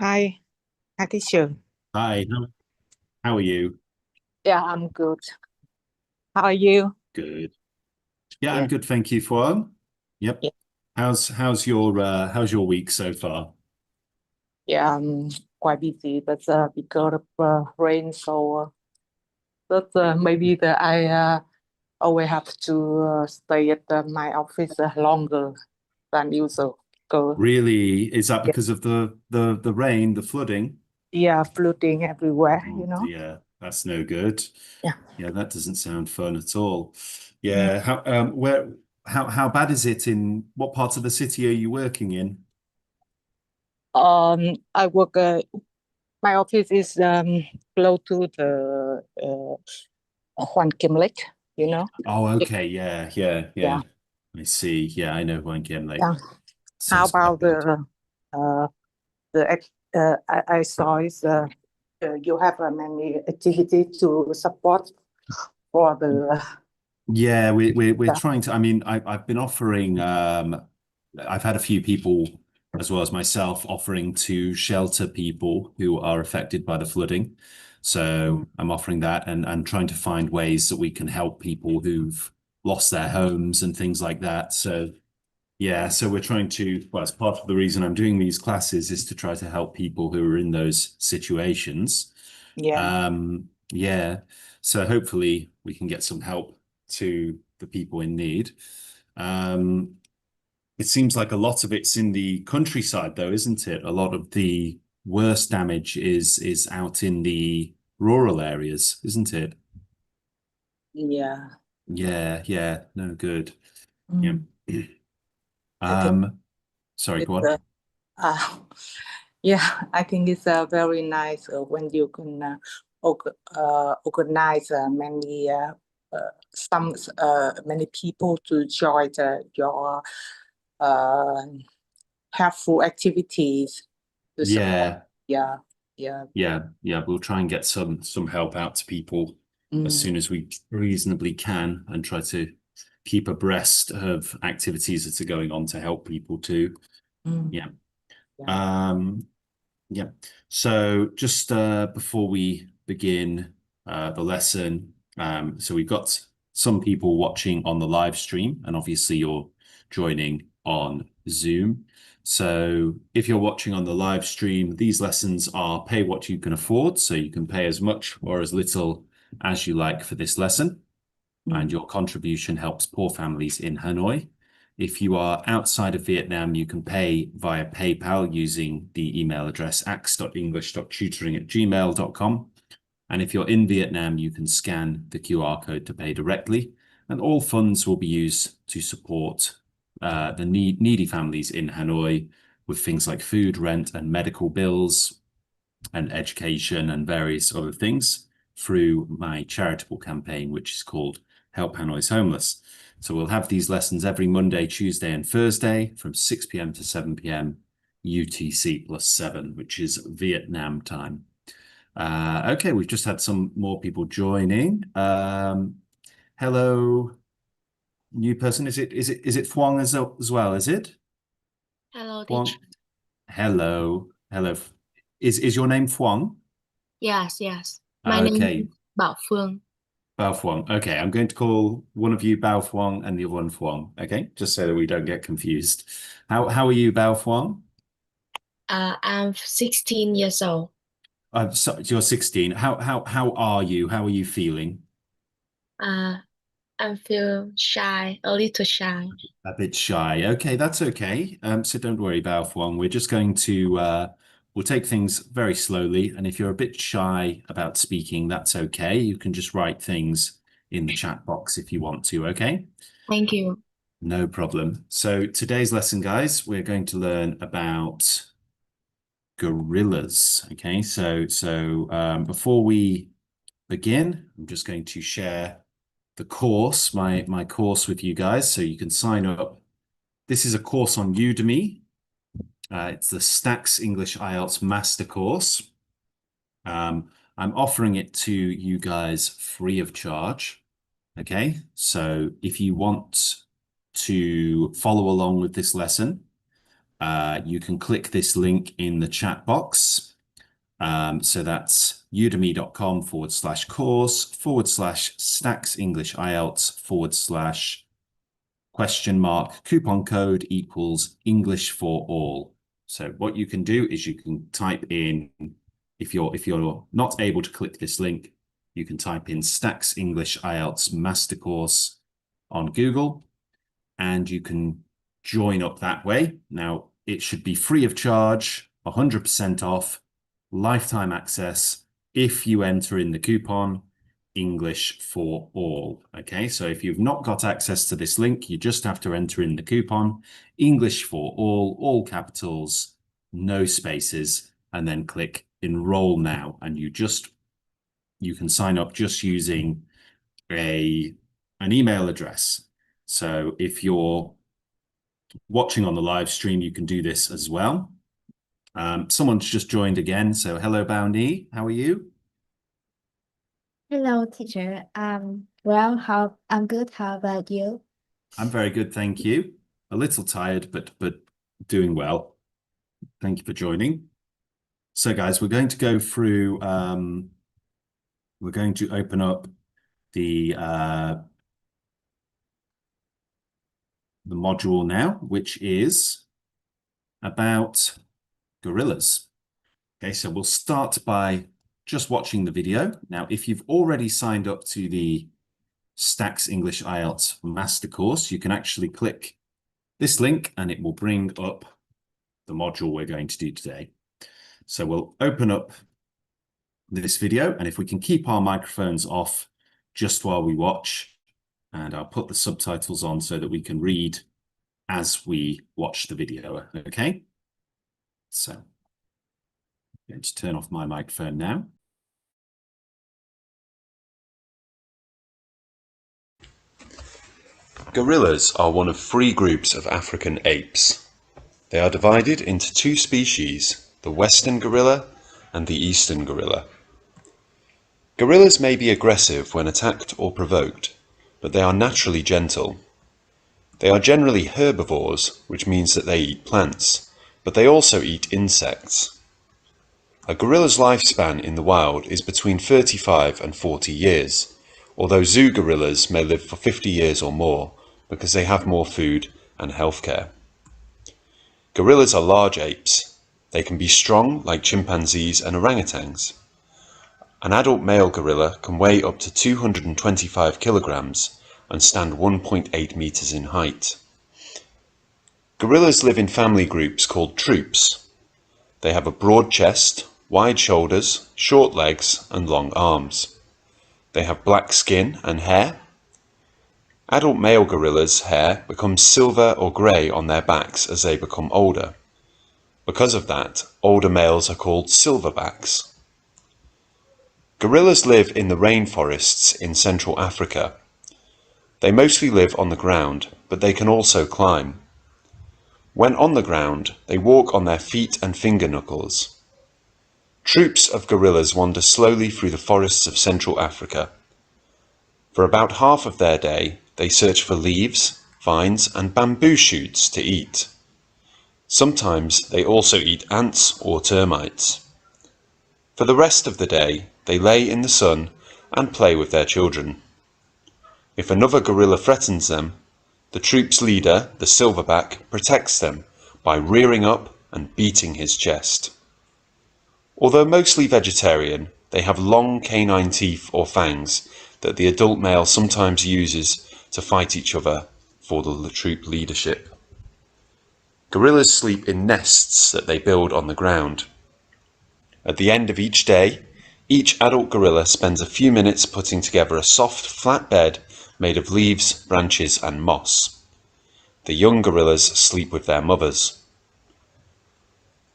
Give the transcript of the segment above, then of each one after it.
Hi, hi teacher. Hi, how are you? Yeah, I'm good. How are you? Good. Yeah, I'm Yeah, good, thank you, Fuan. Yep. yeah, How's your week so far? yeah. I'm quite busy, but because of rain, so maybe I always have to stay at my office longer than usual. Because Really, is that yeah, because of the rain, the flooding? yeah, flooding everywhere. Oh dear, that's no good. Yeah. Yeah, that doesn't sound fun at all. Mm. Yeah, how bad is it in what part of the city are you working in? I work. My office is close to the Juan Kim Lake. You know. Oh, Yeah. okay, yeah. Yeah. I see. Yeah, I know one game Lake. Yeah. How Sounds quite about bad. uh, I saw is you have many activity to support for the Yeah, we're yeah. trying to. I mean, I've been offering. I've had a few people, as well as myself, offering to shelter people who are affected by the flooding. Mm. So I'm offering that and trying to find ways that we can help people who've lost their homes and things like that. So yeah, so we're trying to. Well, as part of the reason I'm doing these classes is to try to help people who are in those situations. Yeah, Yeah, so hopefully we can get some help to the people in need. Um, it seems like a lot of it's in the countryside, though, isn't it? A lot of the worst damage is out in the rural areas, isn't it? yeah. Yeah, no good. Yeah. Mm. I think Um, sorry, it's go on. uh, yeah, I think it's very nice when you can organize many people to join your uh, helpful activities to support. Yeah, Yeah, yeah. yeah. We'll try and get some help out to people as Mm, soon as we reasonably can and try to keep abreast of activities that are going on to help people too. mm, Yeah. yeah. Um, yeah. So just before we begin the lesson, so we've got some people watching on the live stream, and obviously you're joining on Zoom. So if you're watching on the live stream, these lessons are pay what you can afford, so you can pay as much or as little as you like for this lesson, and Mm, your contribution helps poor families in Hanoi. If you are outside of Vietnam, you can pay via PayPal using the email address ax.english.tutoring@gmail.com. And if you're in Vietnam, you can scan the QR code to pay directly. And all funds will be used to support the needy families in Hanoi with things like food, rent, and medical bills, and education and various other things through my charitable campaign, which is called Help Hanoi's Homeless. So we'll have these lessons every Monday, Tuesday, and Thursday from 6 p.m. to 7 p.m. UTC +7, which is Vietnam time. Okay, we've just had some more people joining. Hello, new person. Is it Phuong as well? Is it Hello, teacher. Phuong? Hello. Is your name Phuong? Yes, yes. My name is Okay, Bảo Phương. Bao Phuong. Okay, I'm going to call one of you Bao Phuong and the other one Phuong. Okay, just so that we don't get confused. How are you, Bao Phuong? I'm 16 years old. So you're 16. How are you? How are you feeling? Uh, I feel shy, a little shy. A bit shy. Okay, that's okay. So don't worry, Bao Phuong. We're just going to we'll take things very slowly, and if you're a bit shy about speaking, that's okay. You can just write things in the chat box if you want to, okay? Thank you. No problem. So today's lesson, guys, we're going to learn about gorillas. Okay, so before we begin, I'm just going to share the course, my course with you guys, so you can sign up. This is a course on Udemy. It's the Stax English IELTS Master Course. I'm offering it to you guys free of charge. Okay, so if you want to follow along with this lesson, you can click this link in the chat box. So that's udemy.com/course/Stax English IELTS / coupon code equals English for all. So what you can do is you can type in, if you're not able to click this link, you can type in Stax English IELTS Master Course on Google, and you can join up that way. Now, it should be free of charge, 100% off, lifetime access if you enter in the coupon English for all. Okay, so if you've not got access to this link, you just have to enter in the coupon English for all capitals, no spaces, and then click enroll now. And you can sign up just using an email address. So if you're watching on the live stream, you can do this as well. Someone's just joined again. So hello, Bounty. How are you? Hello, teacher. Well, I'm good. How about you? I'm very good, thank you. A little tired, but doing well. Thank you for joining. So, guys, we're going to go through. We're going to open up the module now, which is about gorillas. Okay, so we'll start by just watching the video. Now, if you've already signed up to the Stax English IELTS Master Course, you can actually click this link and it will bring up the module we're going to do today. So we'll open up this video, and if we can keep our microphones off just while we watch, and I'll put the subtitles on so that we can read as we watch the video, okay? So I'm going to turn off my microphone now. Gorillas are one of 3 groups of African apes. They are divided into 2 species, the western gorilla and the eastern gorilla. Gorillas may be aggressive when attacked or provoked, but they are naturally gentle. They are generally herbivores, which means that they eat plants, but they also eat insects. A gorilla's lifespan in the wild is between 35 and 40 years, although zoo gorillas may live for 50 years or more because they have more food and healthcare. Gorillas are large apes. They can be strong like chimpanzees and orangutans. An adult male gorilla can weigh up to 225 kilograms and stand 1.8 meters in height. Gorillas live in family groups called troops. They have a broad chest, wide shoulders, short legs, and long arms. They have black skin and hair. Adult male gorillas' hair becomes silver or grey on their backs as they become older. Because of that, older males are called silverbacks. Gorillas live in the rainforests in Central Africa. They mostly live on the ground, but they can also climb. When on the ground, they walk on their feet and finger knuckles. Troops of gorillas wander slowly through the forests of Central Africa. For about half of their day, they search for leaves, vines, and bamboo shoots to eat. Sometimes they also eat ants or termites. For the rest of the day, they lay in the sun and play with their children. If another gorilla threatens them, the troop's leader, the silverback, protects them by rearing up and beating his chest. Although mostly vegetarian, they have long canine teeth or fangs that the adult male sometimes uses to fight each other for the troop leadership. Gorillas sleep in nests that they build on the ground. At the end of each day, each adult gorilla spends a few minutes putting together a soft, flat bed made of leaves, branches, and moss. The young gorillas sleep with their mothers.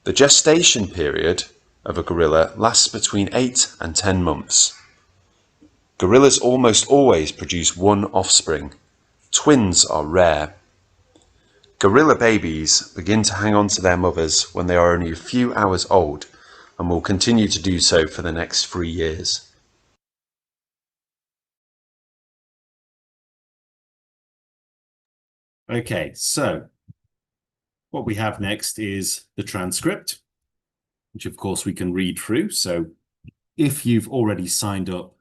The gestation period of a gorilla lasts between 8 and 10 months. Gorillas almost always produce one offspring. Twins are rare. Gorilla babies begin to hang on to their mothers when they are only a few hours old and will continue to do so for the next 3 years. Okay, so What we have next is the transcript, which of course we can read through. So if you've already signed up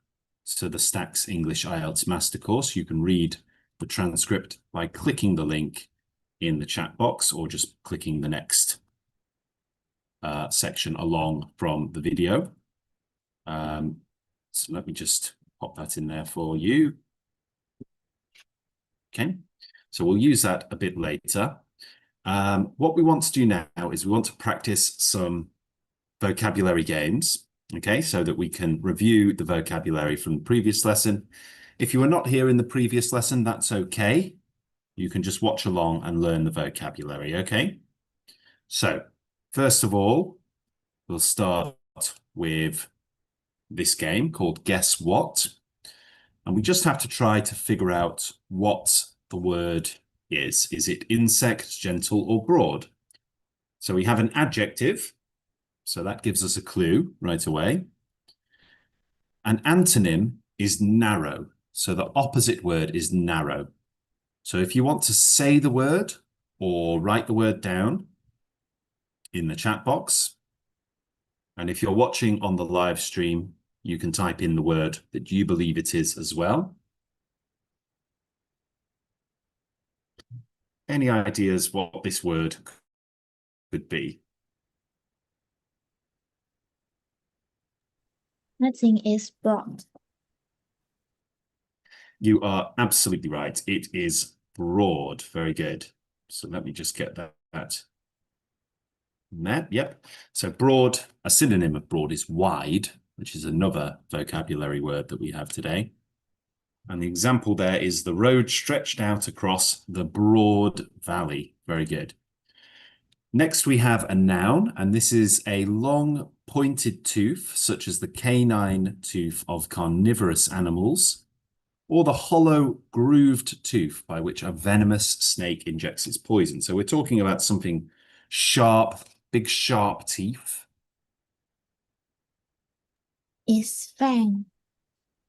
to the Stax English IELTS Master Course, you can read the transcript by clicking the link in the chat box or just clicking the next section along from the video. So let me just pop that in there for you. Okay, so we'll use that a bit later. What we want to do now is we want to practice some vocabulary games, okay, so that we can review the vocabulary from the previous lesson. If you were not here in the previous lesson, that's okay. You can just watch along and learn the vocabulary, okay? So, first of all, we'll start with this game called Guess What? And we just have to try to figure out what the word is. Is it insect, gentle, or broad? So we have an adjective. So that gives us a clue right away. An antonym is narrow. So the opposite word is narrow. So if you want to say the word or write the word down in the chat box, and if you're watching on the live stream, you can type in the word that you believe it is as well. Any ideas what this word could be? I think it's broad. You are absolutely right. It is broad. Very good. So let me just get that. There, yep. So broad, a synonym of broad is wide, which is another vocabulary word that we have today. And the example there is the road stretched out across the broad valley. Very good. Next, we have a noun, and this is a long pointed tooth, such as the canine tooth of carnivorous animals, or the hollow grooved tooth by which a venomous snake injects its poison. So we're talking about something sharp, big sharp teeth. It's fang.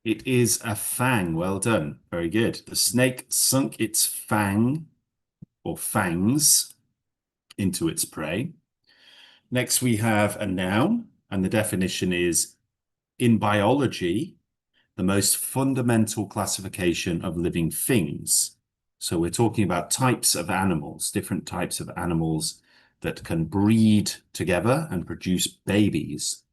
It is a fang. Well done. Very good. The snake sunk its fang or fangs into its prey. Next, we have a noun, and the definition is, in biology, the most fundamental classification of living things. So we're talking about types of animals, different types of animals that can breed together and produce babies.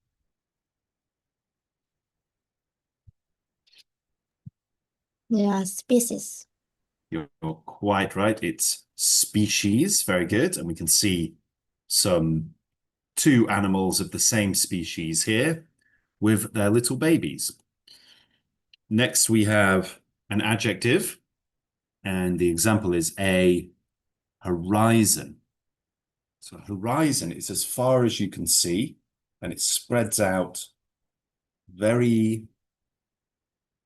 They are species. You're quite right. It's species. Very good. And we can see some two animals of the same species here with their little babies. Next, we have an adjective, and the example is a horizon. So horizon is as far as you can see, and it spreads out very,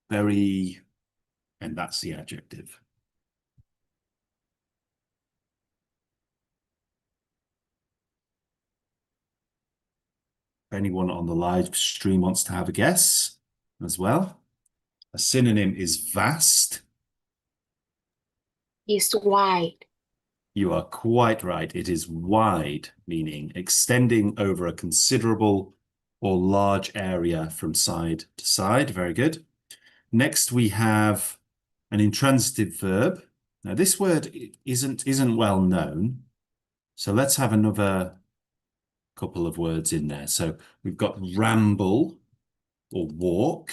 very, and that's the adjective. If anyone on the live stream wants to have a guess as well. A synonym is vast. It's wide. You are quite right. It is wide, meaning extending over a considerable or large area from side to side. Very good. Next, we have an intransitive verb. Now, this word isn't well known. So let's have another couple of words in there. So we've got ramble or walk.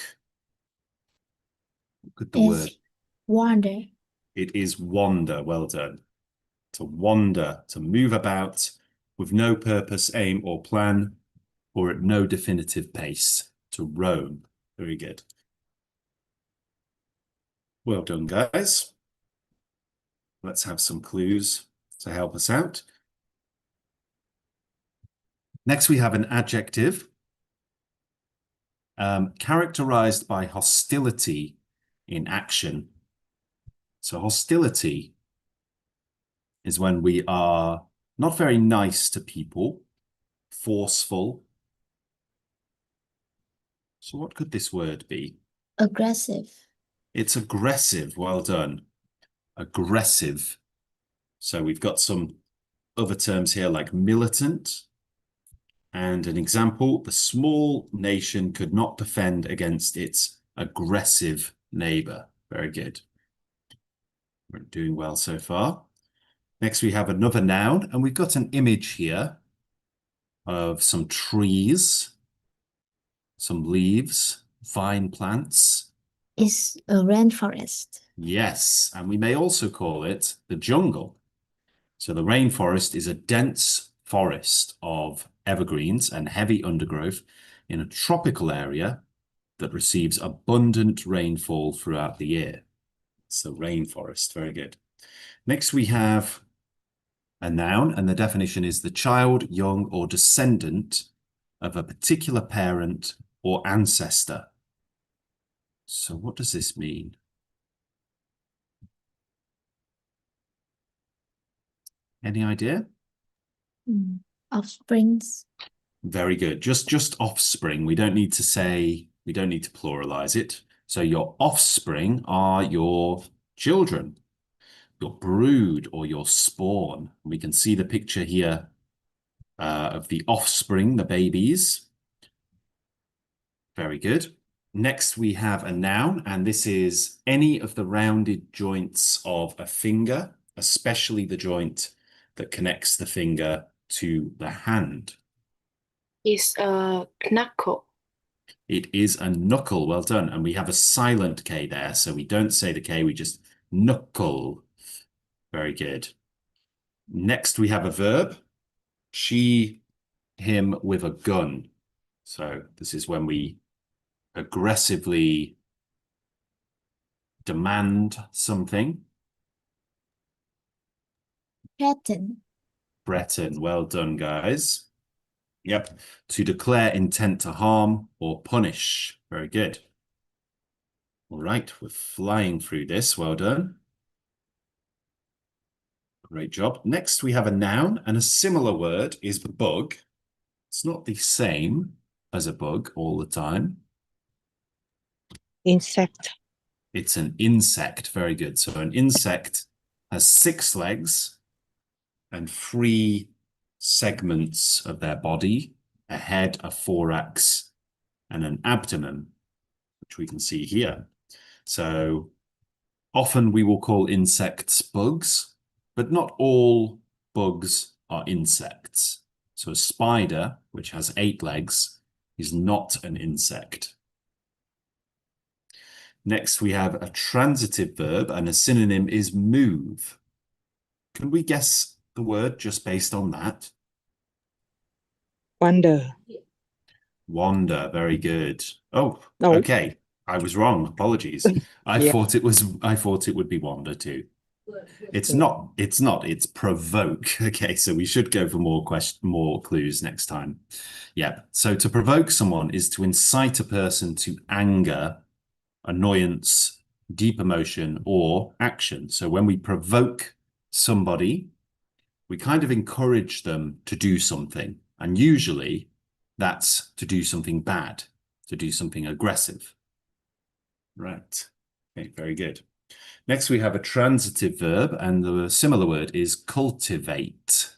Look at the word. Wander. It is wander. Well done. To wander, to move about with no purpose, aim, or plan, or at no definitive pace. To roam. Very good. Well done, guys. Let's have some clues to help us out. Next, we have an adjective characterized by hostility in action. So hostility is when we are not very nice to people, forceful. So what could this word be? Aggressive. It's aggressive. Well done. Aggressive. So we've got some other terms here like militant. And an example, the small nation could not defend against its aggressive neighbor. Very good. We're doing well so far. Next, we have another noun, and we've got an image here of some trees, some leaves, vine plants. It's a rainforest. Yes, and we may also call it the jungle. So the rainforest is a dense forest of evergreens and heavy undergrowth in a tropical area that receives abundant rainfall throughout the year. So rainforest, very good. Next, we have a noun, and the definition is the child, young, or descendant of a particular parent or ancestor. So what does this mean? Any idea? Offsprings. Very good. Just offspring. We don't need to pluralize it. So your offspring are your children, your brood or your spawn. We can see the picture here of the offspring, the babies. Very good. Next, we have a noun, and this is any of the rounded joints of a finger, especially the joint that connects the finger to the hand. It's a knuckle. It is a knuckle. Well done. And we have a silent K there, so we don't say the K, we just knuckle. Very good. Next, we have a verb. She, him with a gun. So this is when we aggressively demand something. Threaten. Breton, well done, guys. Yep, to declare intent to harm or punish. Very good. All right, we're flying through this. Well done. Great job. Next, we have a noun, and a similar word is bug. It's not the same as a bug all the time. Insect. It's an insect. Very good. So an insect has 6 legs and 3 segments of their body, a head, a thorax, and an abdomen, which we can see here. So often we will call insects bugs, but not all bugs are insects. So a spider, which has 8 legs, is not an insect. Next, we have a transitive verb, and a synonym is move. Can we guess the word just based on that? Wander. Wander, very good. Oh, No. okay. I was wrong. Apologies. I Yeah. thought it would be wander too. It's not, it's provoke. Okay, so we should go for more clues next time. Yeah. So to provoke someone is to incite a person to anger, annoyance, deep emotion, or action. So when we provoke somebody, we kind of encourage them to do something. And usually that's to do something bad, to do something aggressive. Right. Okay, very good. Next, we have a transitive verb, and the similar word is cultivate.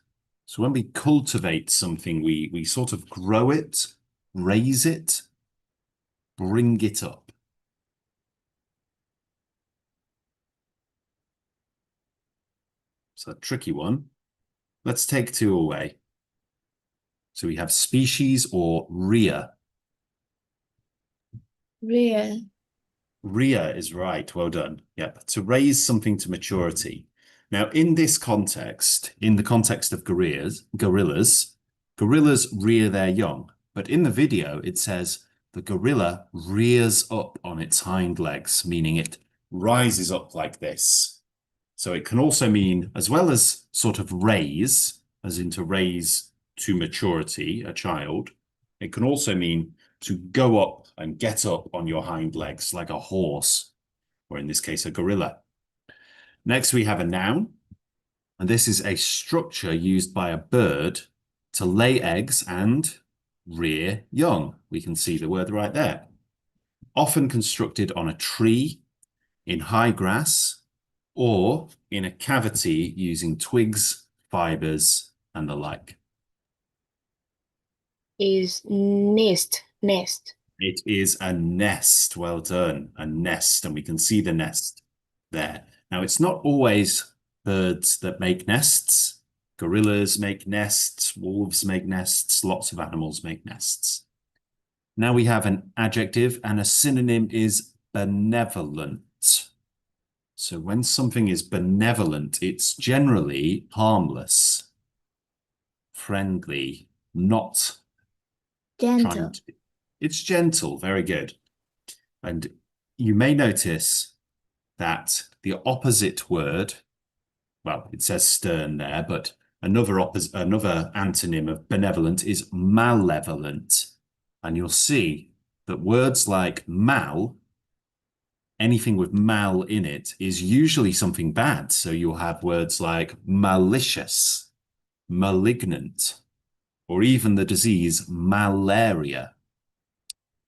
So when we cultivate something, we sort of grow it, raise it, bring it up. So a tricky one. Let's take 2 away. So we have species or rear. Rear. Rear is right. Well done. Yep. To raise something to maturity. Now, in this context, in the context of gorillas rear their young. But in the video, it says the gorilla rears up on its hind legs, meaning it rises up like this. So it can also mean, as well as sort of raise, as in to raise to maturity, a child, it can also mean to go up and get up on your hind legs like a horse, or in this case, a gorilla. Next, we have a noun, and this is a structure used by a bird to lay eggs and rear young. We can see the word right there. Often constructed on a tree, in high grass, or in a cavity using twigs, fibers, and the like. Is nest. Nest. It is a nest. Well done. A nest. And we can see the nest there. Now, it's not always birds that make nests. Gorillas make nests. Wolves make nests. Lots of animals make nests. Now we have an adjective, and a synonym is benevolent. So when something is benevolent, it's generally harmless, friendly, not Gentle. trying to... It's gentle, very good. And you may notice that the opposite word, well, it says stern there, but another antonym of benevolent is malevolent. And you'll see that words like mal, anything with mal in it, is usually something bad. So you'll have words like malicious, malignant, or even the disease malaria.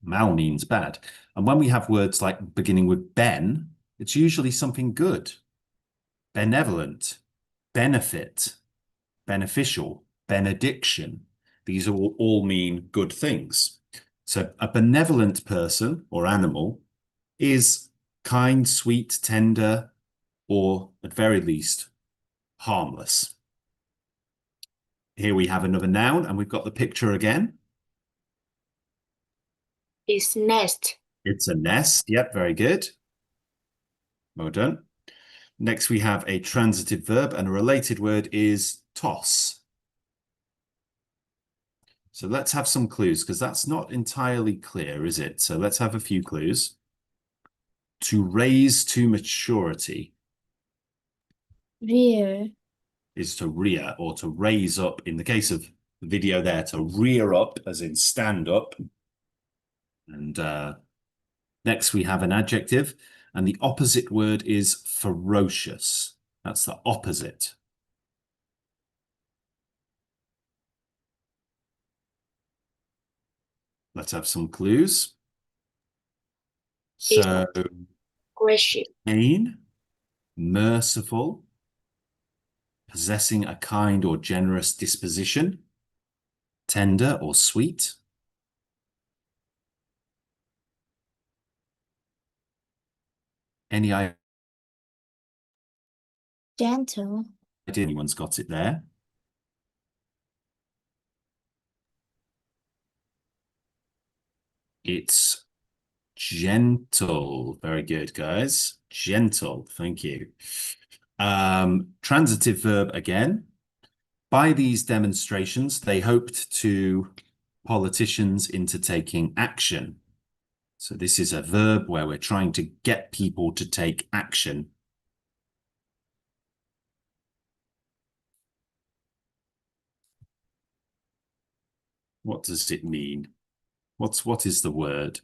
Mal means bad. And when we have words like beginning with ben, it's usually something good. Benevolent, benefit, beneficial, benediction. These all mean good things. So a benevolent person or animal is kind, sweet, tender, or at very least, harmless. Here we have another noun, and we've got the picture again. Is nest. It's a nest. Yep, very good. Well done. Next, we have a transitive verb, and a related word is toss. So let's have some clues, because that's not entirely clear, is it? So let's have a few clues. To raise to maturity Rear. is to rear or to raise up. In the case of the video there, to rear up, as in stand up. And next we have an adjective, and the opposite word is ferocious. That's the opposite. Let's have some clues. So, Gracious. keen, merciful, possessing a kind or generous disposition, tender or sweet. Any idea Gentle. anyone's got it there? It's gentle. Very good, guys. Gentle. Thank you. Transitive verb again. By these demonstrations, they hoped to politicians into taking action. So this is a verb where we're trying to get people to take action. What does it mean? What is the word?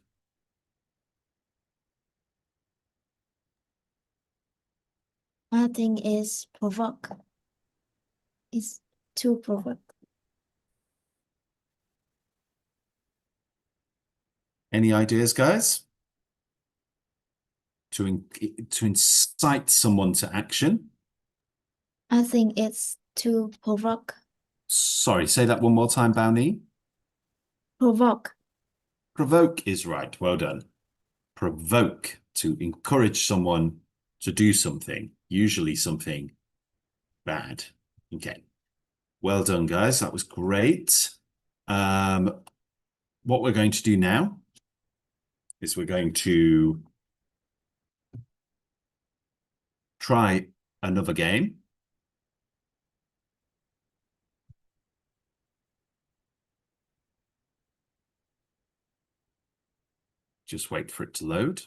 I think it's provoke. It's to provoke. Any ideas, guys? To incite someone to action? I think it's to provoke. Sorry, say that one more time, Bowney. Provoke. Provoke is right. Well done. Provoke, to encourage someone to do something, usually something bad. Okay. Well done, guys. That was great. What we're going to do now is we're going to try another game. Just wait for it to load.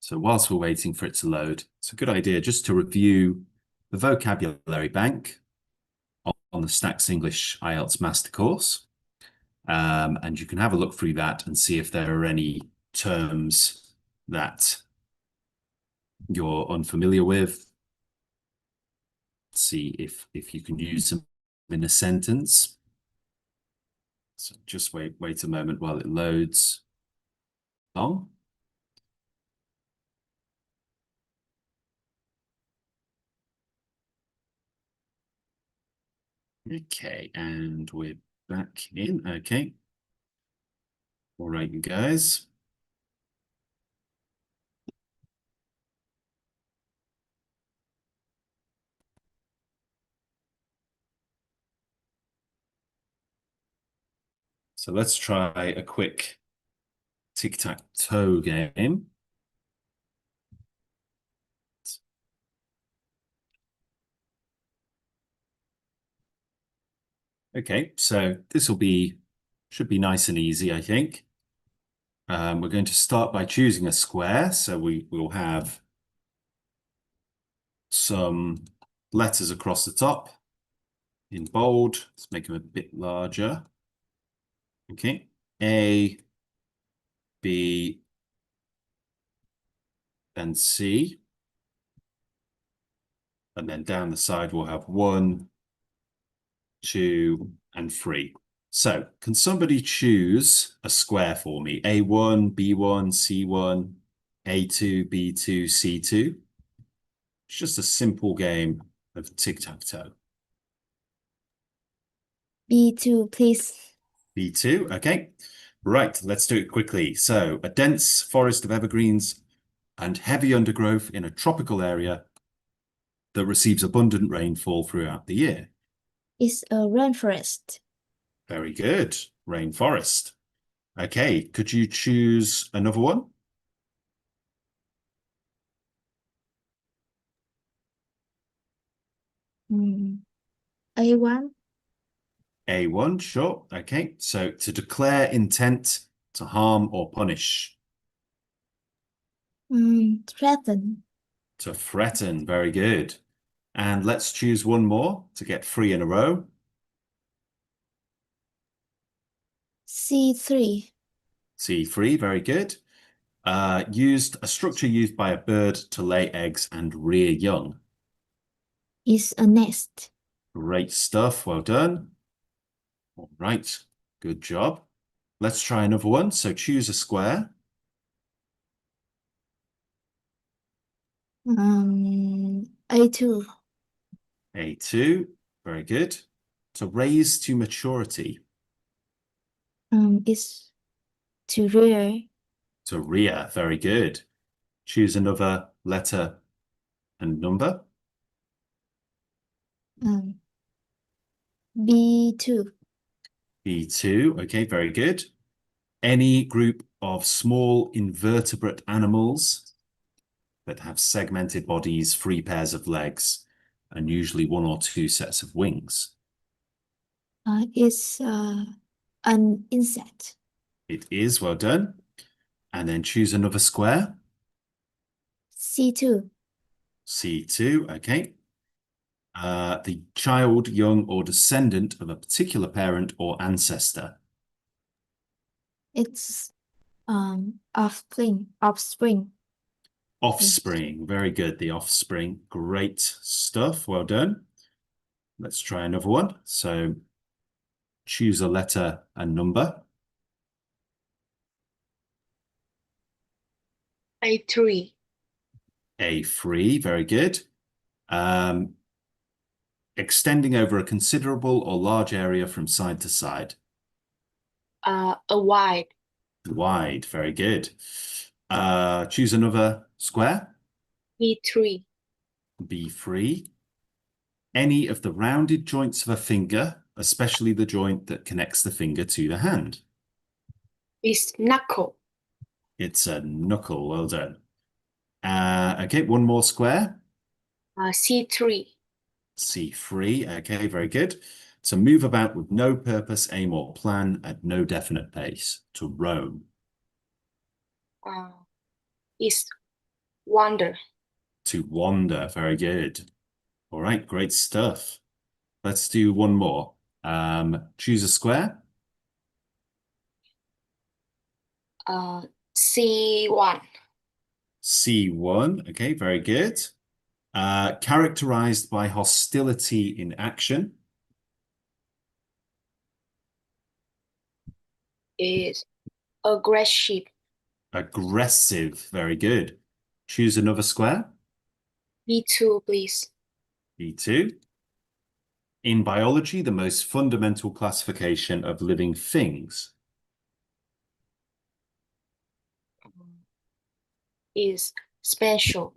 So whilst we're waiting for it to load, it's a good idea just to review the vocabulary bank on the Stax English IELTS Master Course. And you can have a look through that and see if there are any terms that you're unfamiliar with. see if you can use them in a sentence. So just wait a moment while it loads along. Okay, and we're back in. Okay. All right, you guys. So let's try a quick tic-tac-toe game. Okay, so this should be nice and easy, I think. We're going to start by choosing a square. So we'll have some letters across the top in bold. Let's make them a bit larger. Okay, A, B, and C. And then down the side, we'll have 1, 2, and 3. So can somebody choose a square for me? A1, B1, C1, A2, B2, C2. It's just a simple game of tic-tac-toe. B2, please. B2, okay. Right, let's do it quickly. So a dense forest of evergreens and heavy undergrowth in a tropical area that receives abundant rainfall throughout the year. It's a rainforest. Very good. Rainforest. Okay, could you choose another one? A1. A1, sure. Okay, so to declare intent to harm or punish. Threaten. To threaten, very good. And let's choose one more to get 3 in a row. C3. C3, very good. A structure used by a bird to lay eggs and rear young. Is a nest. Great stuff, well done. All right, good job. Let's try another one. So choose a square. A2. A2, very good. To raise to maturity. Is to rear. To rear, very good. Choose another letter and number. B2. B2, okay, very good. Any group of small invertebrate animals that have segmented bodies, 3 pairs of legs, and usually 1 or 2 sets of wings. Is an insect. It is, well done. And then choose another square. C2. C2, okay. The child, young, or descendant of a particular parent or ancestor. It's offspring. Offspring. Offspring, very good. The offspring, great stuff. Well done. Let's try another one. So choose a letter and number. A3. A3, very good. Extending over a considerable or large area from side to side. A wide. Wide, very good. Choose another square. B3. B3. Any of the rounded joints of a finger, especially the joint that connects the finger to the hand. Is knuckle. It's a knuckle, well done. Okay, one more square. C3. C3, okay, very good. To move about with no purpose, aim, or plan at no definite pace. To roam. Is wander. To wander, very good. All right, great stuff. Let's do one more. Choose a square. C1. C1, okay, very good. Characterized by hostility in action. Is aggressive. Aggressive. Very good. Choose another square. B2, please. B2. In biology, the most fundamental classification of living things. Is special.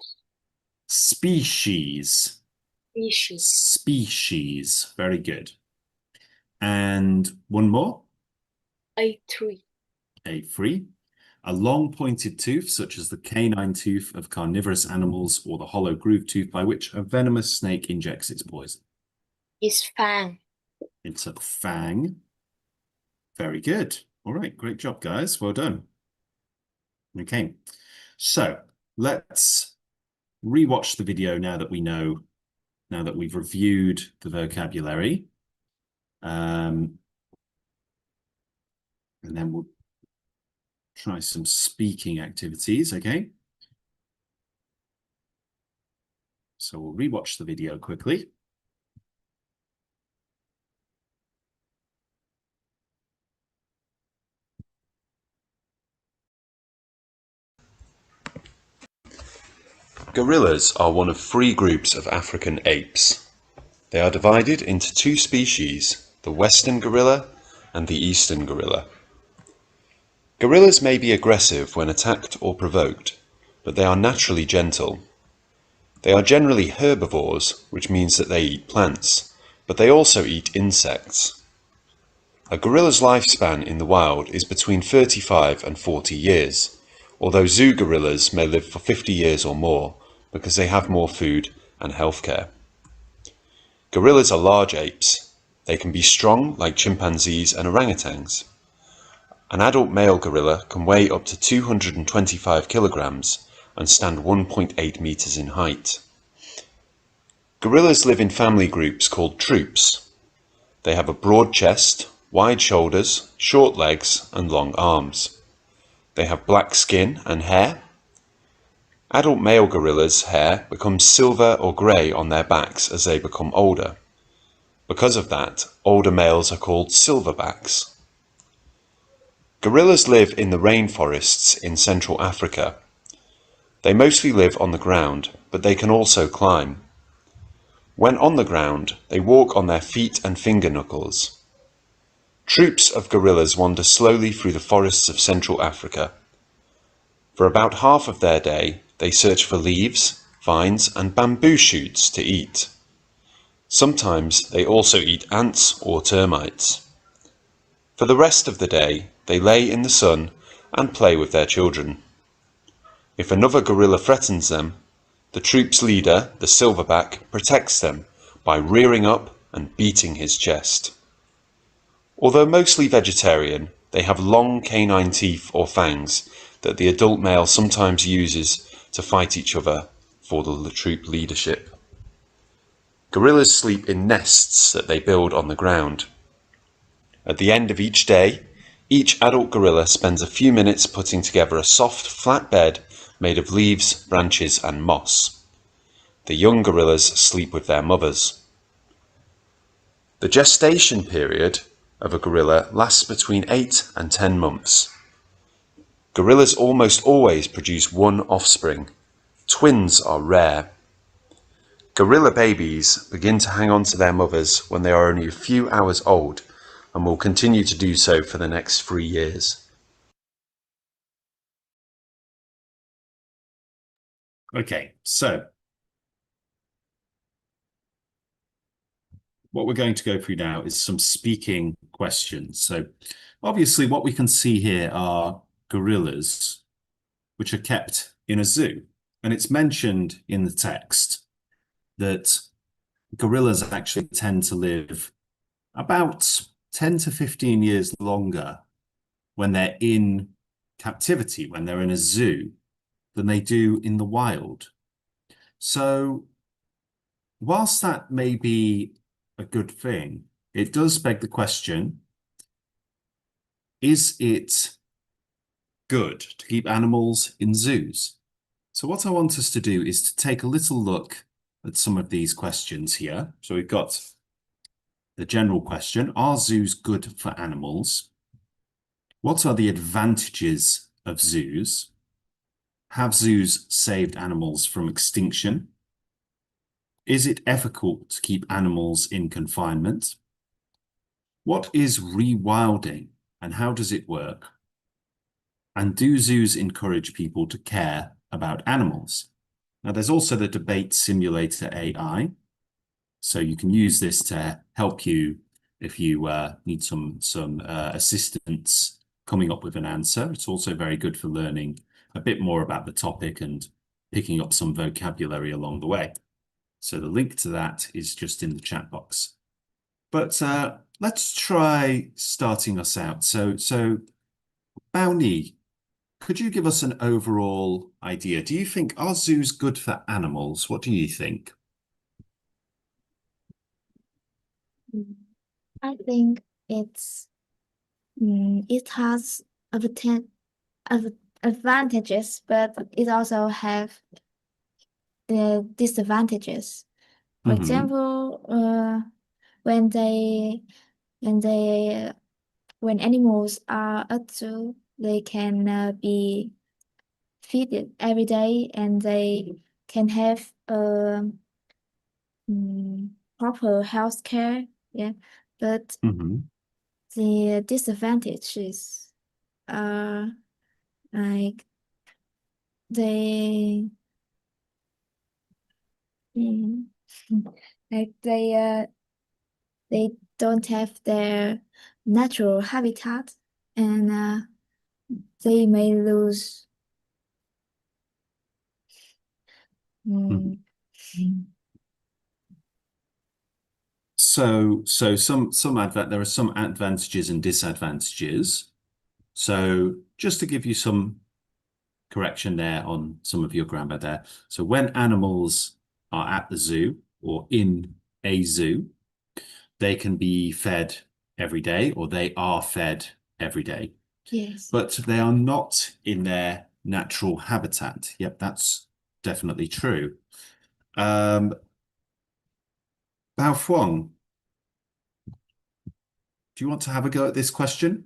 Species. Species. Species. Very good. And one more. A3. A3. A long pointed tooth, such as the canine tooth of carnivorous animals or the hollow groove tooth by which a venomous snake injects its poison. Is fang. It's a fang. Very good. All right, great job, guys. Well done. Okay, so let's rewatch the video now that we've reviewed the vocabulary. And then we'll try some speaking activities, okay? So we'll rewatch the video quickly. Gorillas are one of 3 groups of African apes. They are divided into 2 species, the western gorilla and the eastern gorilla. Gorillas may be aggressive when attacked or provoked, but they are naturally gentle. They are generally herbivores, which means that they eat plants, but they also eat insects. A gorilla's lifespan in the wild is between 35 and 40 years, although zoo gorillas may live for 50 years or more because they have more food and healthcare. Gorillas are large apes. They can be strong like chimpanzees and orangutans. An adult male gorilla can weigh up to 225 kilograms and stand 1.8 meters in height. Gorillas live in family groups called troops. They have a broad chest, wide shoulders, short legs, and long arms. They have black skin and hair. Adult male gorillas' hair becomes silver or grey on their backs as they become older. Because of that, older males are called silverbacks. Gorillas live in the rainforests in Central Africa. They mostly live on the ground, but they can also climb. When on the ground, they walk on their feet and finger knuckles. Troops of gorillas wander slowly through the forests of Central Africa. For about half of their day, they search for leaves, vines, and bamboo shoots to eat. Sometimes they also eat ants or termites. For the rest of the day, they lay in the sun and play with their children. If another gorilla threatens them, the troop's leader, the silverback, protects them by rearing up and beating his chest. Although mostly vegetarian, they have long canine teeth or fangs that the adult male sometimes uses to fight each other for the troop leadership. Gorillas sleep in nests that they build on the ground. At the end of each day, each adult gorilla spends a few minutes putting together a soft, flat bed made of leaves, branches, and moss. The young gorillas sleep with their mothers. The gestation period of a gorilla lasts between 8 and 10 months. Gorillas almost always produce one offspring. Twins are rare. Gorilla babies begin to hang on to their mothers when they are only a few hours old and will continue to do so for the next 3 years. Okay, so what we're going to go through now is some speaking questions. So obviously what we can see here are gorillas, which are kept in a zoo. And it's mentioned in the text that gorillas actually tend to live about 10 to 15 years longer when they're in captivity, when they're in a zoo, than they do in the wild. So whilst that may be a good thing, it does beg the question, is it good to keep animals in zoos? So what I want us to do is to take a little look at some of these questions here. So we've got the general question, are zoos good for animals? What are the advantages of zoos? Have zoos saved animals from extinction? Is it ethical to keep animals in confinement? What is rewilding and how does it work? And do zoos encourage people to care about animals? Now, there's also the debate simulator AI. So you can use this to help you if you need some assistance coming up with an answer. It's also very good for learning a bit more about the topic and picking up some vocabulary along the way. So the link to that is just in the chat box. But let's try starting us out. So Bao Ni, could you give us an overall idea? Do you think are zoos good for animals? What do you think? I think it has advantages, but it also have the disadvantages. For example, when animals are at zoo, they can be fed every day, and they can have proper health care. Yeah, but the disadvantages are like they like they don't have their natural habitat, and they may lose So there are some advantages and disadvantages. So just to give you some correction there on some of your grammar there. So when animals are at the zoo or in a zoo, they can be fed every day or they are fed every day. Yes. But they are not in their natural habitat. Yep, that's definitely true. Bao Huang, do you want to have a go at this question?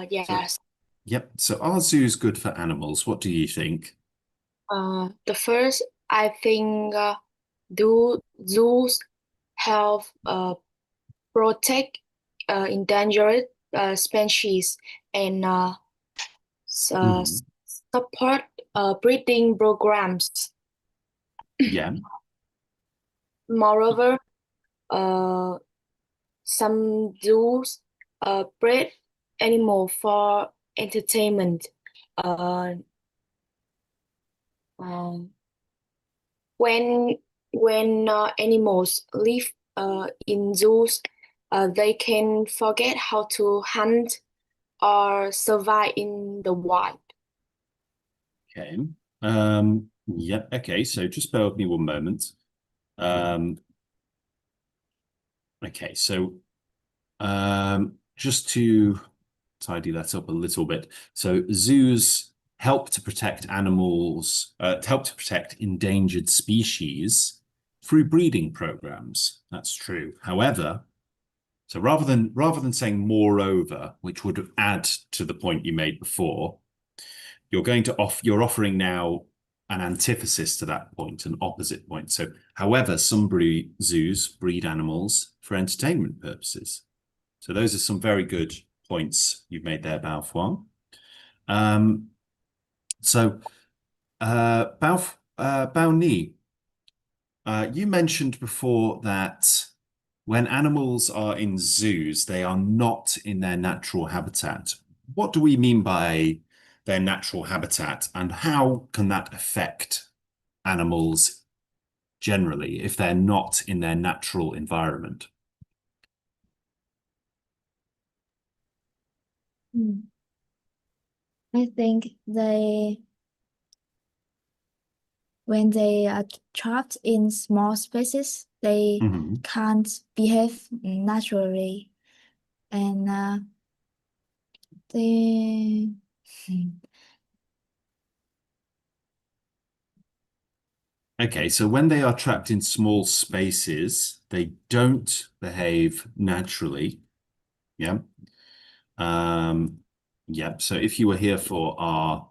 Yes. Yep. So are zoos good for animals? What do you think? The first, I think do zoos help protect endangered species and support breeding programs. Yeah. Moreover, some zoos breed animals for entertainment. When animals live in zoos, they can forget how to hunt or survive in the wild. Okay. Yeah. Okay. So just bear with me one moment. Okay. So just to tidy that up a little bit. So zoos help to protect animals, help to protect endangered species through breeding programs. That's true. However, so rather than saying moreover, which would add to the point you made before, you're offering now an antithesis to that point, an opposite point. So, however, some zoos breed animals for entertainment purposes. So those are some very good points you've made there, Bao Huang. Bao Ni, you mentioned before that when animals are in zoos, they are not in their natural habitat. What do we mean by their natural habitat, and how can that affect animals generally if they're not in their natural environment? I think when they are trapped in small spaces, they can't behave naturally, and Okay, so when they are trapped in small spaces, they don't behave naturally. Yeah. Yeah. So if you were here for our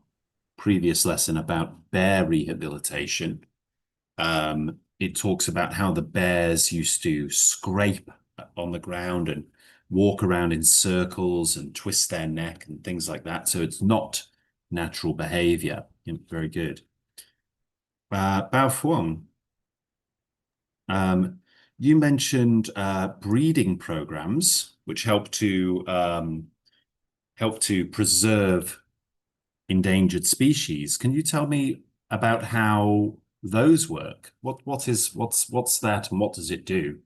previous lesson about bear rehabilitation, it talks about how the bears used to scrape on the ground and walk around in circles and twist their neck and things like that. So it's not natural behavior. Very good. Bao Fuang, you mentioned breeding programs which help to preserve endangered species. Can you tell me about how those work? What's that and what does it do?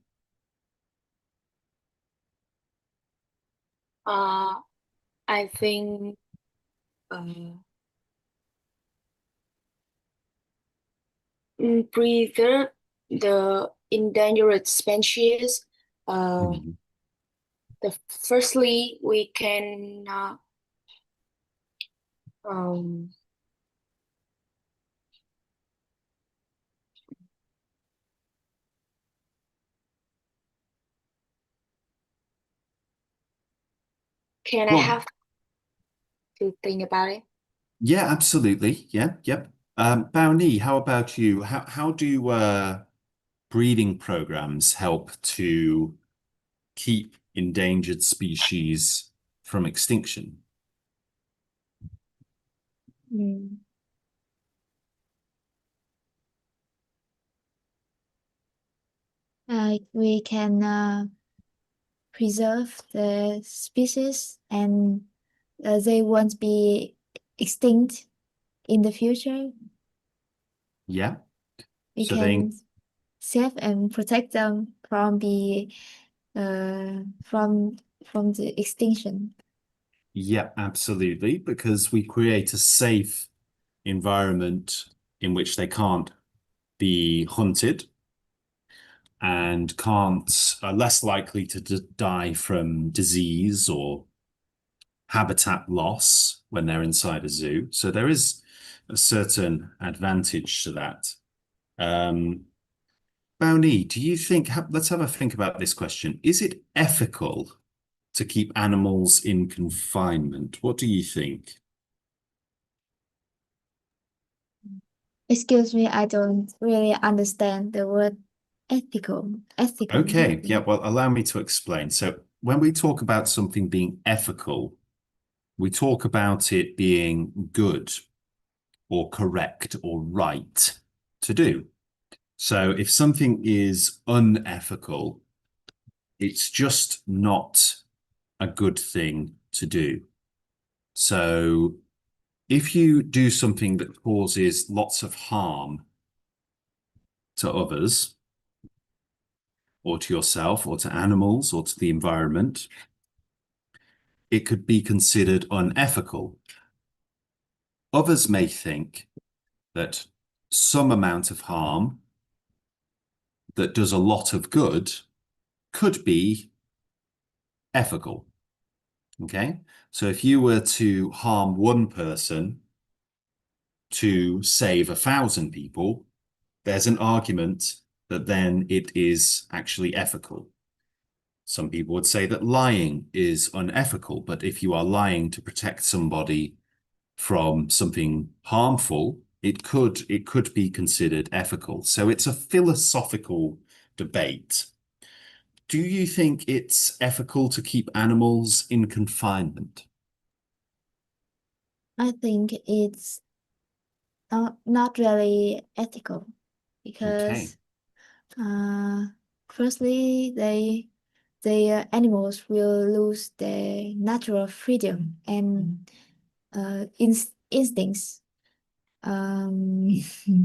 I think preserve the endangered species. Mhm. Firstly, we can can I Well, have to think about it? yeah, absolutely. Yeah, yep. Bao Ni, how about you? How do breeding programs help to keep endangered species from extinction? We can preserve the species and they won't be extinct in the future. Yeah. We So can save and protect them from the extinction. yeah, absolutely, because we create a safe environment in which they can't be hunted and are less likely to die from disease or habitat loss when they're inside a zoo. So there is a certain advantage to that. Bouni, do you think, let's have a think about this question. Is it ethical to keep animals in confinement? What do you think? Excuse me, I don't really understand the word ethical. Okay, yeah, well, allow me to explain. So when we talk about something being ethical, we talk about it being good or correct or right to do. So if something is unethical, it's just not a good thing to do. So if you do something that causes lots of harm to others, or to yourself, or to animals, or to the environment, it could be considered unethical. Others may think that some amount of harm that does a lot of good could be ethical. Okay? So if you were to harm one person to save 1,000 people, there's an argument that then it is actually ethical. Some people would say that lying is unethical, but if you are lying to protect somebody from something harmful, it could be considered ethical. So it's a philosophical debate. Do you think it's ethical to keep animals in confinement? I think it's not really ethical because firstly the animals will lose their natural freedom and instincts. Mhm.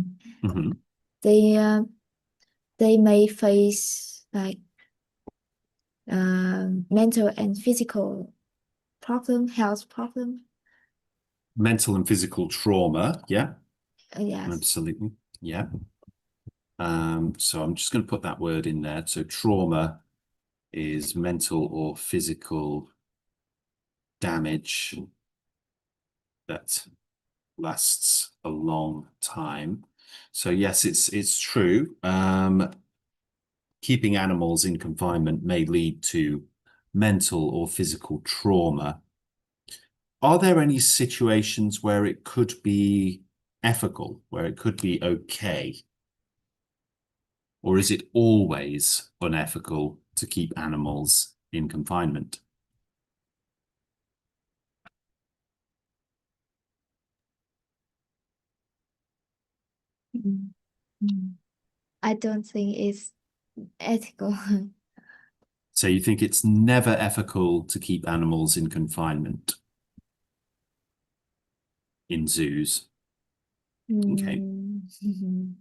They may face like mental and physical health problem. Mental and physical trauma, yeah, Yes. absolutely, yeah. So I'm just going to put that word in there. So trauma is mental or physical damage that lasts a long time. So yes, it's true. Keeping animals in confinement may lead to mental or physical trauma. Are there any situations where it could be ethical, where it could be okay? Or is it always unethical to keep animals in confinement? Mm. Mm. I don't think it's ethical. So you think it's never ethical to keep animals in confinement in zoos? Okay. Mm.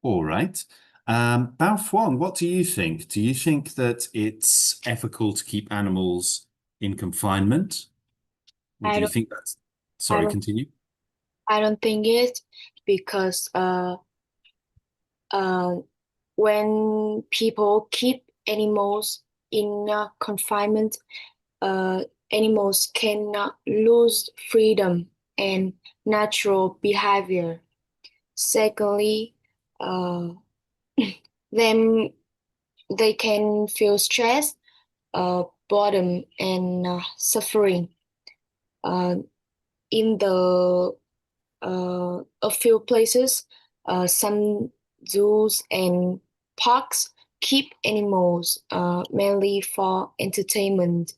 All right. Bao Fuang, what do you think? Do you think that it's ethical to keep animals in confinement? Or I do you don't think that's... I Sorry, don't continue. I don't think it, because when people keep animals in confinement, animals cannot lose freedom and natural behavior. Secondly, uh, them they can feel stress, boredom, and suffering. Uh, in the a few places, some zoos and parks keep animals mainly for entertainment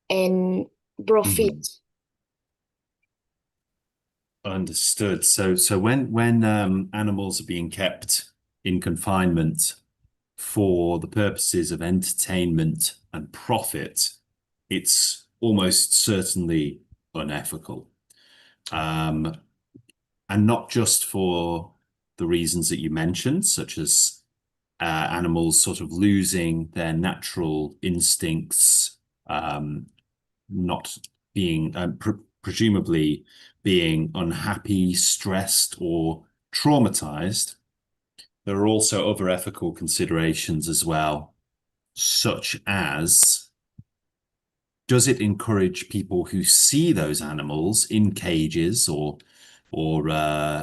and profit. Understood. So when animals are being kept in confinement for the purposes of entertainment and profit, it's almost certainly unethical. And not just for the reasons that you mentioned, such as animals sort of losing their natural instincts, not being presumably being unhappy, stressed, or traumatized. There are also other ethical considerations as well, such as, does it encourage people who see those animals in cages or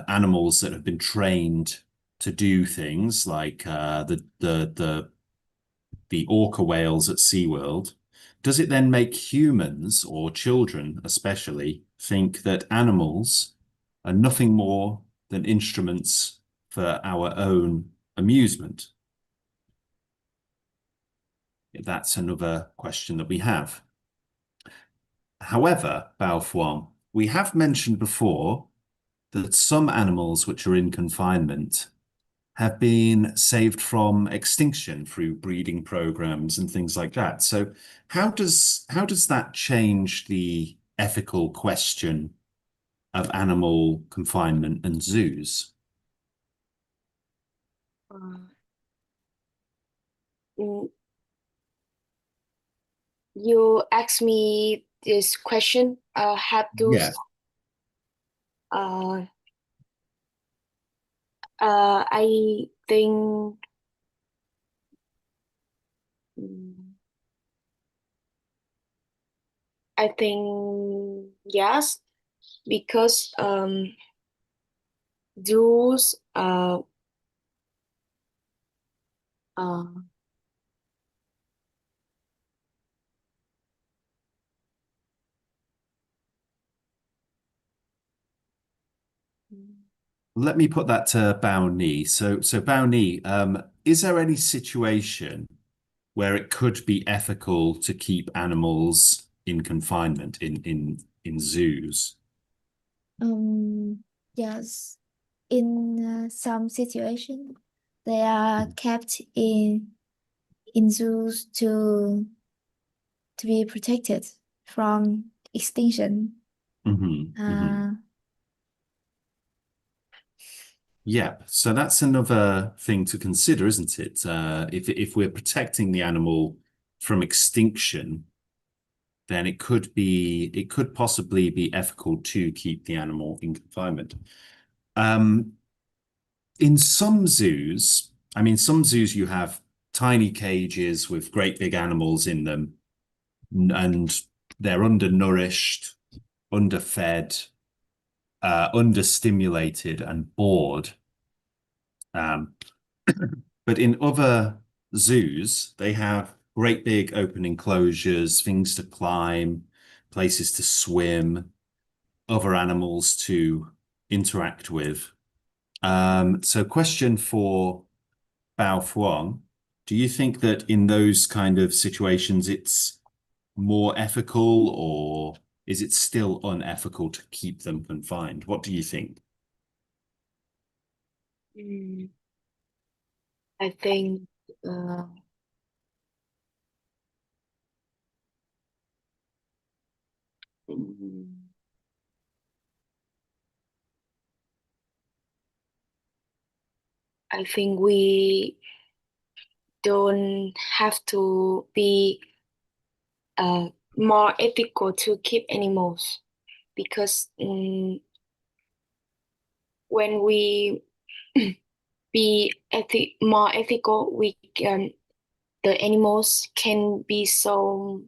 animals that have been trained to do things like the orca whales at SeaWorld? Does it then make humans, or children especially, think that animals are nothing more than instruments for our own amusement? That's another question that we have. However, Bao Fuan, we have mentioned before that some animals which are in confinement have been saved from extinction through breeding programs and things like that. So how does that change the ethical question of animal confinement and zoos? Mm, You asked me this question. Have those? Yeah. Uh, I think. mm, I think yes, because zoos uh, Let me put that to Bao Ni. So Bao Ni, is there any situation where it could be ethical to keep animals in confinement in zoos? Yes, in some situation, they are kept in zoos to be protected from extinction. Yeah, so that's another thing to consider, isn't it? If we're protecting the animal from extinction, then it could possibly be ethical to keep the animal in confinement. In some zoos, I mean, some zoos you have tiny cages with great big animals in them, and they're undernourished, underfed, understimulated and bored. But in other zoos, they have great big open enclosures, things to climb, places to swim, other animals to interact with. So question for Bao Fuang, do you think that in those kind of situations it's more ethical, or is it still unethical to keep them confined? What do you think? I think uh, mm, I think we don't have to be more ethical to keep animals, because when we be more ethical, we can the animals can be so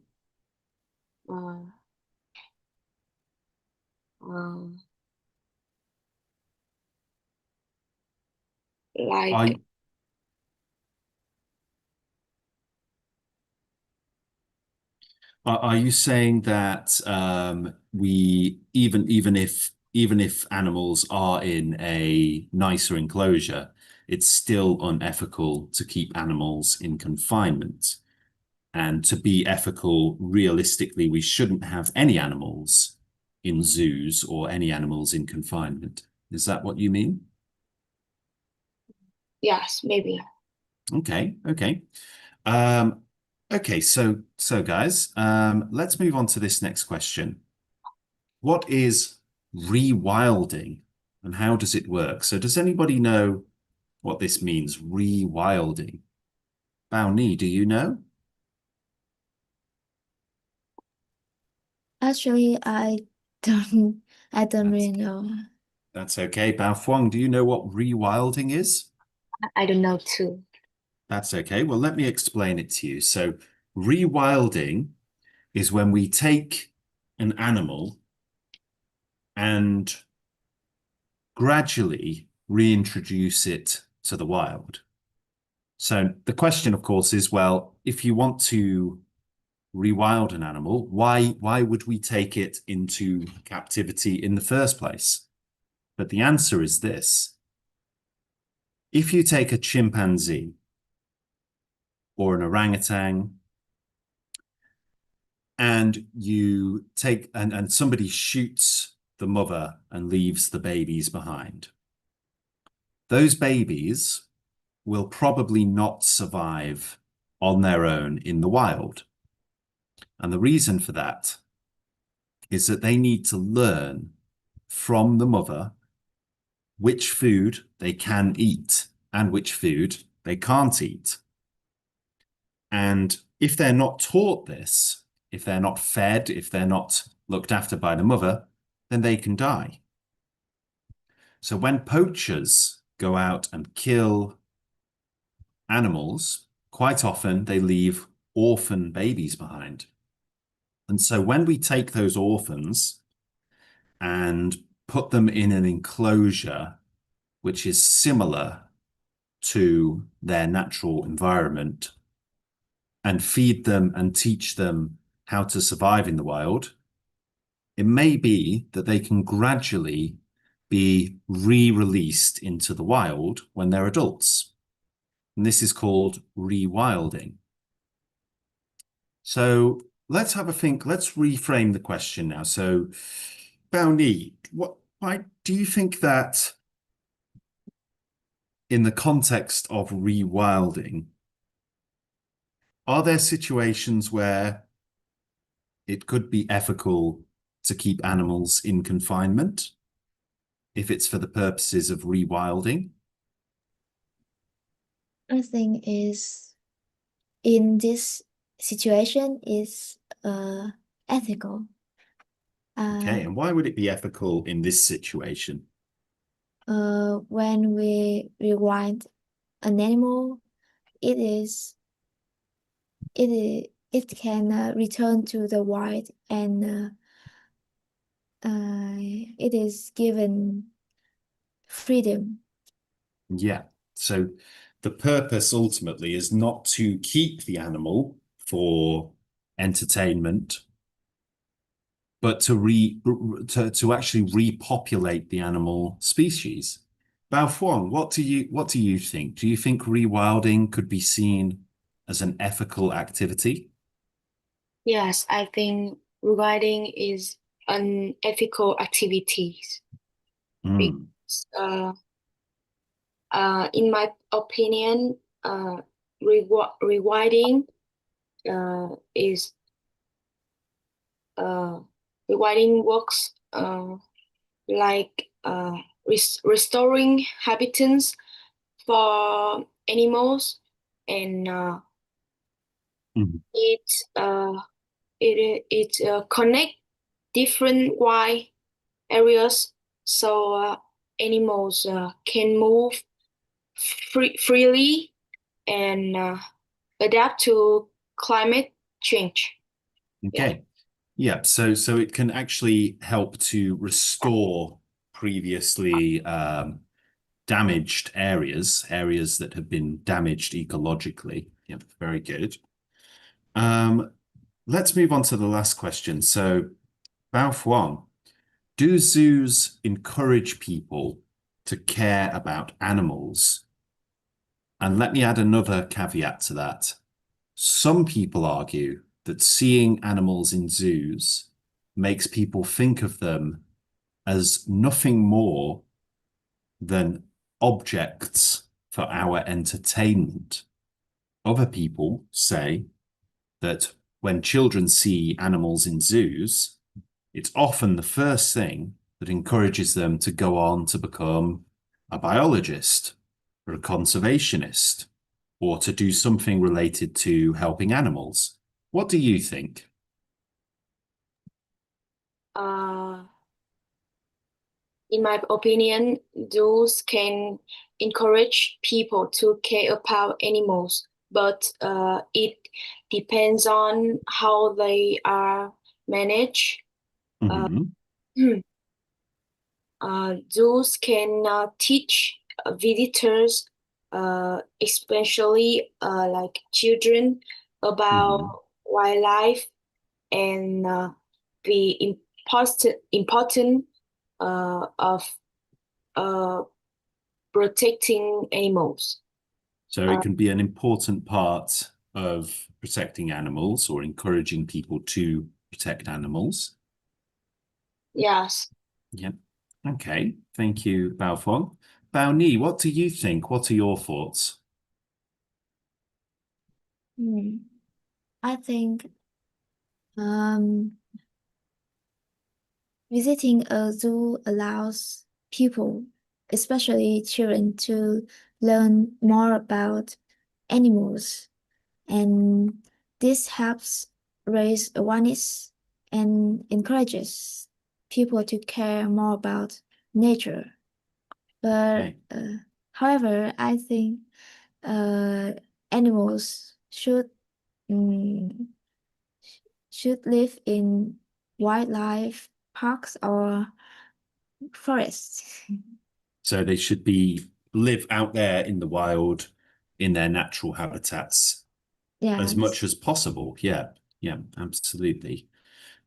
uh, like Are you saying that we even if animals are in a nicer enclosure, it's still unethical to keep animals in confinement? And to be ethical, realistically, we shouldn't have any animals in zoos or any animals in confinement. Is that what you mean? yes, maybe. Okay. Okay, so guys, let's move on to this next question. What is rewilding and how does it work? So does anybody know what this means, rewilding? Bao Ni, do you know? Actually, I don't really know. That's okay. Bao Fuang, do you know what rewilding is? I don't know too. That's okay. Well, let me explain it to you. So rewilding is when we take an animal and gradually reintroduce it to the wild. So the question, of course, is, well, if you want to rewild an animal, why would we take it into captivity in the first place? But the answer is this. If you take a chimpanzee or an orangutan and you take and somebody shoots the mother and leaves the babies behind, those babies will probably not survive on their own in the wild. And the reason for that is that they need to learn from the mother which food they can eat and which food they can't eat. And if they're not taught this, if they're not fed, if they're not looked after by the mother, then they can die. So when poachers go out and kill animals, quite often they leave orphan babies behind. And so when we take those orphans and put them in an enclosure which is similar to their natural environment and feed them and teach them how to survive in the wild, it may be that they can gradually be re-released into the wild when they're adults. And this is called rewilding. So let's have a think. Let's reframe the question now. So, Bao Ni, why do you think that in the context of rewilding, are there situations where it could be ethical to keep animals in confinement if it's for the purposes of rewilding? I think is in this situation is ethical. Okay, and why would it be ethical in this situation? When we rewind an animal, it can return to the wild and it is given freedom. Yeah. So the purpose ultimately is not to keep the animal for entertainment, but to actually repopulate the animal species. Bao Fuang, what do you think? Do you think rewilding could be seen as an ethical activity? Yes, I think rewilding is an ethical activity. Mm. In my opinion, rewilding is rewilding works like restoring habitats for animals, and Mhm. it connect different wild areas, so animals can move freely and adapt to climate change. Okay. Yeah. So it can actually help to restore previously damaged areas that have been damaged ecologically. Yep, very good. Let's move on to the last question. So, Bao Fuan, do zoos encourage people to care about animals? And let me add another caveat to that. Some people argue that seeing animals in zoos makes people think of them as nothing more than objects for our entertainment. Other people say that when children see animals in zoos, it's often the first thing that encourages them to go on to become a biologist or a conservationist or to do something related to helping animals. What do you think? In my opinion, zoos can encourage people to care about animals, but it depends on how they are managed. Mhm. Zoos can teach visitors, especially like children, about wildlife and the important of protecting animals. So it can be an important part of protecting animals or encouraging people to protect animals. Yes. Yep. Okay. Thank you, Bao Fong. Bao Ni, what do you think? What are your thoughts? I think visiting a zoo allows people, especially children, to learn more about animals, and this helps raise awareness and encourages people to care more about nature. But however, I think animals should live in wildlife parks or forests. So they should live out there in the wild, in their natural habitats as much as possible. Yeah, yeah, absolutely.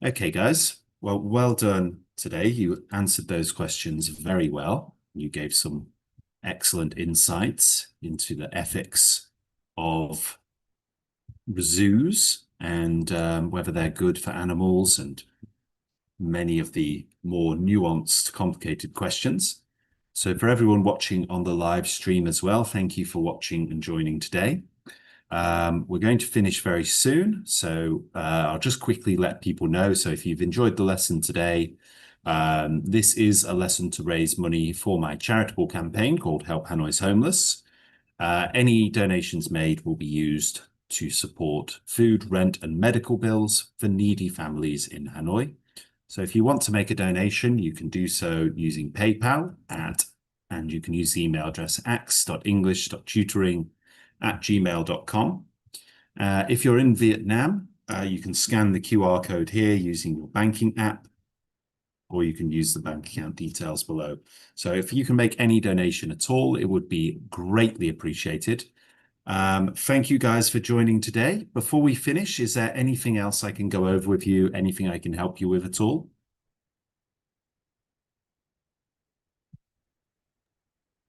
Okay, guys. Well done today. You answered those questions very well. You gave some excellent insights into the ethics of zoos and whether they're good for animals and many of the more nuanced, complicated questions. So for everyone watching on the live stream as well, thank you for watching and joining today. We're going to finish very soon, so I'll just quickly let people know. So if you've enjoyed the lesson today, this is a lesson to raise money for my charitable campaign called Help Hanoi's Homeless. Any donations made will be used to support food, rent, and medical bills for needy families in Hanoi. So if you want to make a donation, you can do so using PayPal and you can use the email address ax.english.tutoring@gmail.com. If you're in Vietnam, you can scan the QR code here using your banking app. or you can use the bank account details below. So if you can make any donation at all, it would be greatly appreciated. Thank you guys for joining today. Before we finish, is there anything else I can go over with you? Anything I can help you with at all?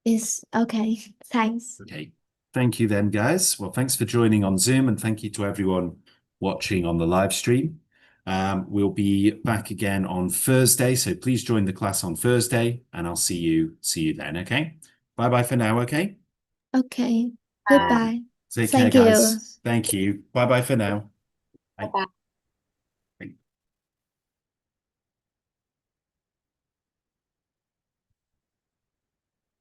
It's okay. Thanks. Okay. Thank you then, guys. Well, thanks for joining on Zoom, and thank you to everyone watching on the live stream. We'll be back again on Thursday, so please join the class on Thursday, and I'll see you then, okay? Bye-bye for now, okay? Okay. Goodbye. Take care, Thank you. guys. Thank you. Bye-bye for now. Bye. Bye-bye.